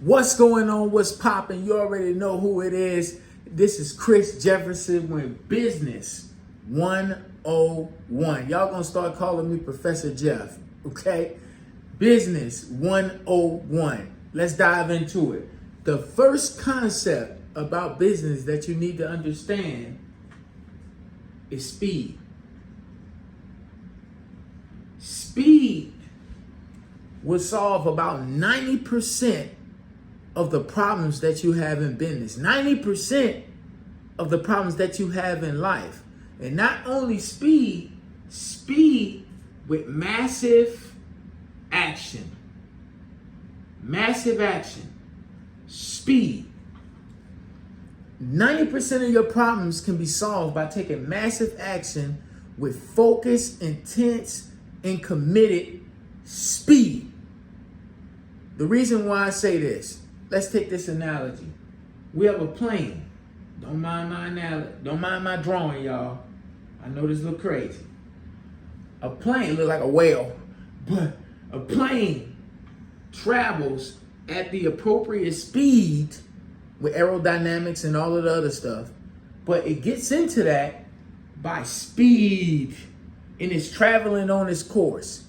What's going on? What's popping? You already know who it is. This is Chris Jefferson with Business 101. Y'all gonna start calling me Professor Jeff, okay? Business 101. Let's dive into it. The first concept about business that you need to understand is speed. Speed will solve about 90% of the problems that you have in business, 90% of the problems that you have in life. And not only speed with massive action. Massive action. Speed. 90% of your problems can be solved by taking massive action with focused, intense, and committed speed. The reason why I say this, let's take this analogy. We have a plane. Don't mind my analogy. Don't mind my drawing, y'all. I know this look crazy. A plane look like a whale, but a plane travels at the appropriate speed with aerodynamics and all of the other stuff. But it gets into that by speed and it's traveling on its course.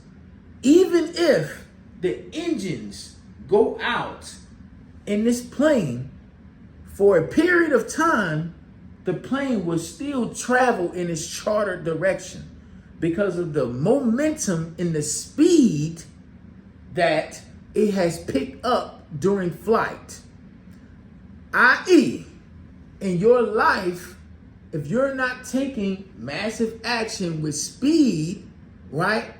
Even if the engines go out in this plane for a period of time, the plane will still travel in its chartered direction because of the momentum and the speed that it has picked up during flight. i.e., in your life, if you're not taking massive action with speed, right,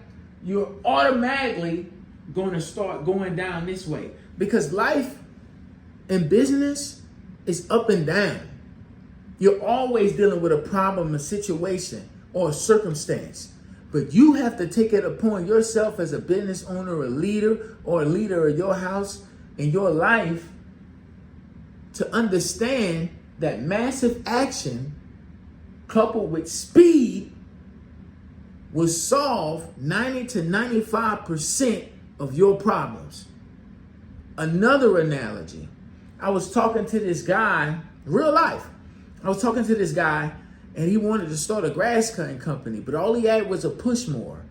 you're automatically going to start going down this way. Because life and business is up and down. You're always dealing with a problem, a situation, or a circumstance. But you have to take it upon yourself as a business owner, a leader of your house in your life to understand that massive action coupled with speed will solve 90 to 95% of your problems. Another analogy, I was talking to this guy, real life. I was talking to this guy and he wanted to start a grass cutting company, but all he had was a push mower.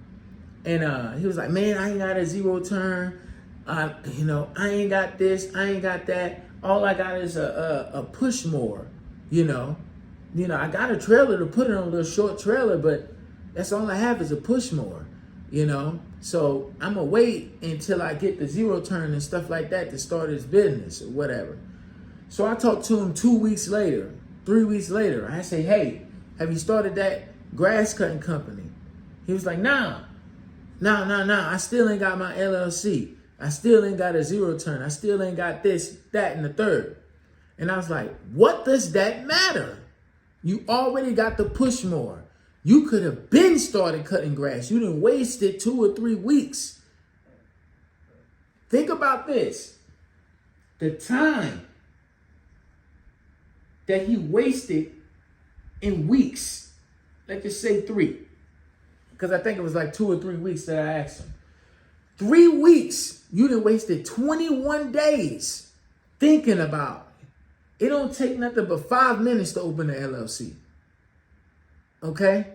And he was like, man, I ain't got a zero turn. I ain't got this, I ain't got that. All I got is a push mower, I got a trailer to put it on, a little short trailer, but that's all I have is a push mower, So I'm gonna wait until I get the zero turn and stuff like that to start his business or whatever. So I talked to him 2 weeks later, 3 weeks later. I say, hey, have you started that grass cutting company? He was like, nah. I still ain't got my LLC. I still ain't got a zero turn. I still ain't got this, that, and the third. And I was like, what does that matter? You already got the push mower. You could have been started cutting grass. You didn't waste it 2 or 3 weeks. Think about this. The time that he wasted in weeks, let's just say 3, because I think it was like 2 or 3 weeks that I asked him. 3 weeks, you done wasted 21 days thinking about it. It don't take nothing but 5 minutes to open an LLC. Okay?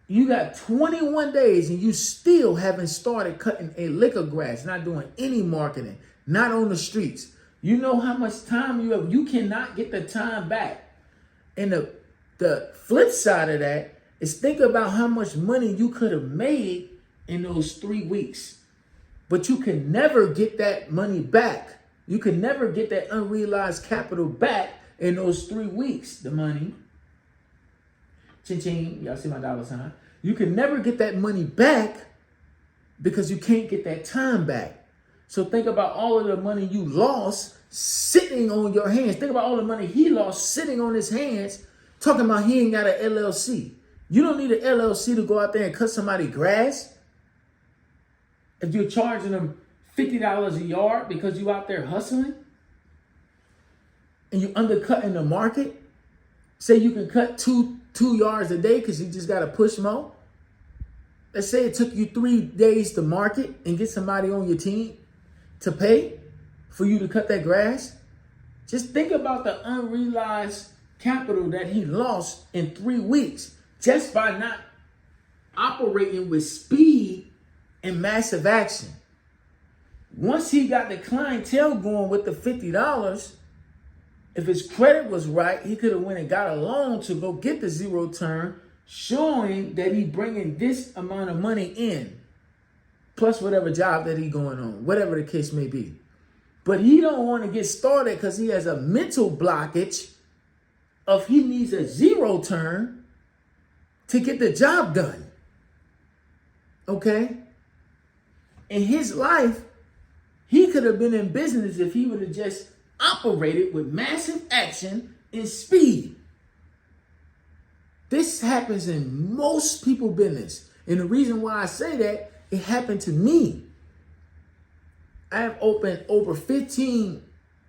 You got 21 days and you still haven't started cutting a lick of grass, not doing any marketing, not on the streets. You know how much time you have. You cannot get the time back. And the flip side of that is think about how much money you could have made in those 3 weeks. But you can never get that money back. You can never get that unrealized capital back in those 3 weeks, the money. Ching-ching, y'all see my dollar sign. You can never get that money back because you can't get that time back. So think about all of the money you lost sitting on your hands. Think about all the money he lost sitting on his hands, talking about he ain't got an LLC. You don't need an LLC to go out there and cut somebody's grass. If you're charging them $50 a yard because you out there hustling and you undercutting the market, say you can cut two yards a day because you just got a push mow. Let's say it took you 3 days to market and get somebody on your team to pay for you to cut that grass? Just think about the unrealized capital that he lost in 3 weeks just by not operating with speed and massive action. Once he got the clientele going with the $50, if his credit was right, he could have went and got a loan to go get the zero turn, showing that he bringing this amount of money in, plus whatever job that he going on, whatever the case may be. But he don't want to get started because he has a mental blockage of he needs a zero turn to get the job done. Okay? In his life, he could have been in business if he would have just operated with massive action and speed. This happens in most people's business. And the reason why I say that, it happened to me. I have opened over 15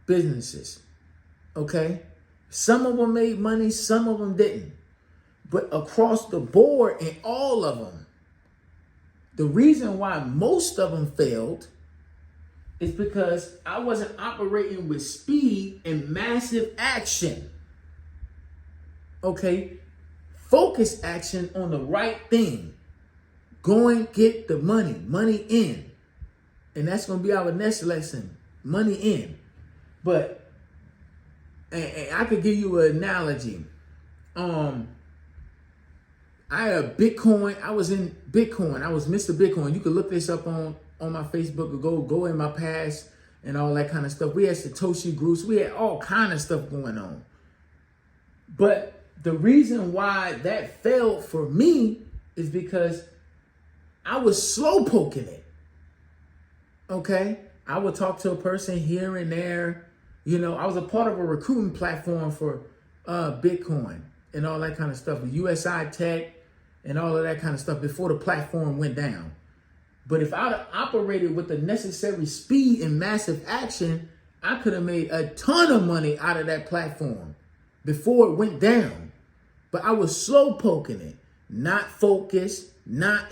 businesses, okay? Some of them made money, some of them didn't. But across the board in all of them, the reason why most of them failed is because I wasn't operating with speed and massive action, okay? Focus action on the right thing. Go and get the money in. And that's going to be our next lesson, money in. But, and I could give you an analogy. I had a Bitcoin. I was in Bitcoin. I was Mr. Bitcoin. You could look this up on my Facebook or go in my past and all that kind of stuff. We had Satoshi groups. We had all kind of stuff going on. But the reason why that failed for me is because I was slow poking it. Okay, I would talk to a person here and there. You know, I was a part of a recruiting platform for Bitcoin and all that kind of stuff, USI Tech and all of that kind of stuff before the platform went down. But if I'd have operated with the necessary speed and massive action, I could have made a ton of money out of that platform before it went down. But I was slow poking it, not focused, not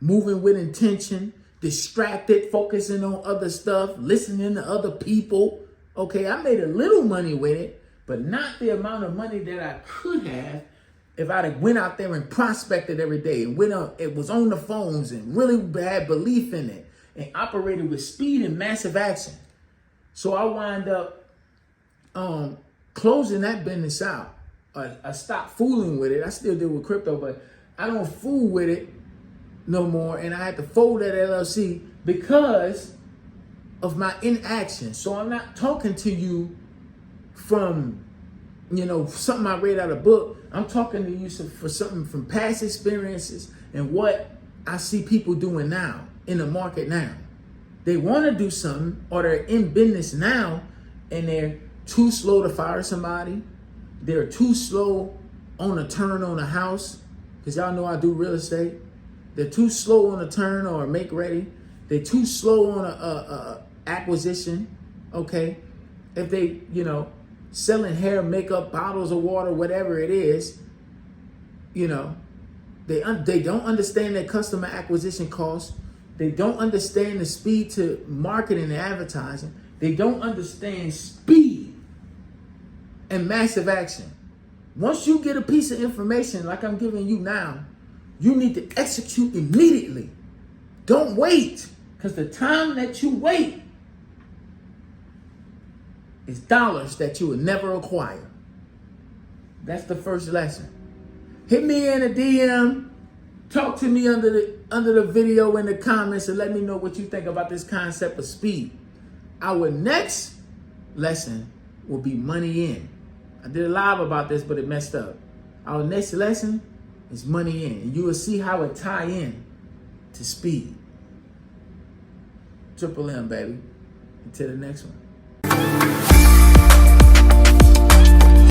moving with intention, distracted, focusing on other stuff, listening to other people. Okay, I made a little money with it, but not the amount of money that I could have if I'd have went out there and prospected every day and it was on the phones and really had belief in it and operated with speed and massive action. So I wind up closing that business out. I stopped fooling with it. I still deal with crypto, but I don't fool with it no more, and I had to fold that LLC because of my inaction. So I'm not talking to you from, something I read out of a book. I'm talking to you for something from past experiences and what I see people doing now in the market now. They want to do something, or they're in business now, and they're too slow to fire somebody. They're too slow on a turn on a house, because y'all know I do real estate. They're too slow on a turn or a make ready. They're too slow on a acquisition, okay? If they, selling hair, makeup, bottles of water, whatever it is, they don't understand their customer acquisition costs. They don't understand the speed to marketing and advertising. They don't understand speed and massive action. Once you get a piece of information like I'm giving you now, you need to execute immediately. Don't wait, because the time that you wait is dollars that you will never acquire. That's the first lesson. Hit me in a DM. Talk to me under the video in the comments and let me know what you think about this concept of speed. Our next lesson will be money in. I did a live about this, but it messed up. Our next lesson is money in. And you will see how it tie in to speed. Triple M, baby. Until the next one.